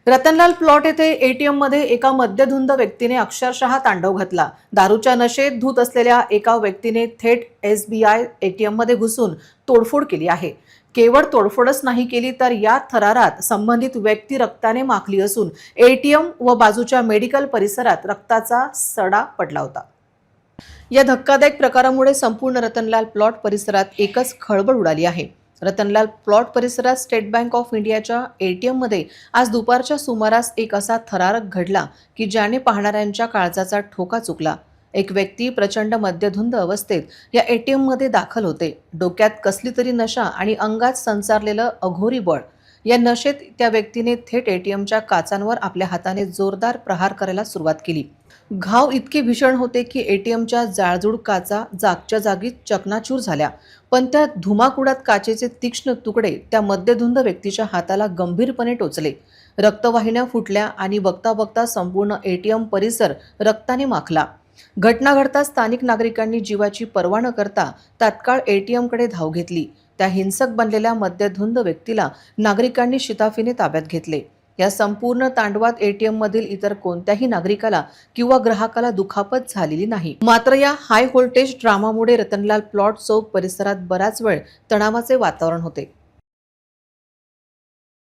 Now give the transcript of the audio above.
Ratanlal plot येथे ATM मध्ये एका मद्यधुंद व्यक्तीने अक्षरशः तांडव घातला। दारूच्या नशेत धूत असलेल्या एका व्यक्तीने थेट SBI एटीएम मध्ये घुसून तोडफोड केली आहे। केवळ तोडफोडच नाही केली तर या थरारात संबंधित व्यक्ती रक्ताने माखली असून एटीएम व बाजूच्या मेडिकल परिसरात रक्ताचा सडा पडला होता। या धक्कादायक प्रकारामुळे संपूर्ण रतनलाल प्लॉट परिसरात एकच खळबळ उडाली आहे। रतनलाल प्लॉट परिसरात स्टेट बँक ऑफ इंडियाच्या एटीएम मध्ये आज दुपारच्या सुमारास एक असा थरारक घडला की ज्याने पाहणाऱ्यांच्या काळजाचा ठोका चुकला। एक व्यक्ती प्रचंड मद्यधुंद अवस्थेत या एटीएम मध्ये दाखल होते। डोक्यात कसली तरी नशा आणि अंगात संचारलेलं अघोरी बळ। या नशेत त्या व्यक्तीने थेट एटीएमच्या काचांवर आपल्या हाताने जोरदार प्रहार करायला सुरुवात केली। घाव इतके भीषण होते की एटीएमच्या जाळजूळ काचा जागच्या जागी चकनाचूर झाल्या, पण त्या धुमाकुडात काचेचे तीक्ष्ण तुकडे त्या मद्यधुंद व्यक्तीच्या हाताला गंभीरपणे टोचले। रक्तवाहिन्या फुटल्या आणि बघता बघता संपूर्ण एटीएम परिसर रक्ताने माखला। घटना घडताच स्थानिक नागरिकांनी जीवाची पर्वा न करता तात्काळ एटीएमकडे धाव घेतली। त्या हिंसक बनलेल्या मद्यधुंद व्यक्तीला नागरिकांनी शिताफीने ताब्यात घेतले। या संपूर्ण तांडवात एटीएम मधील इतर कोणत्याही नागरिकाला किंवा ग्राहकाला दुखापत झालेली नाही। मात्र या हाय व्होल्टेज ड्रामामुळे रतनलाल प्लॉट चौक परिसरात बराच वेळ तणावाचे वातावरण होते।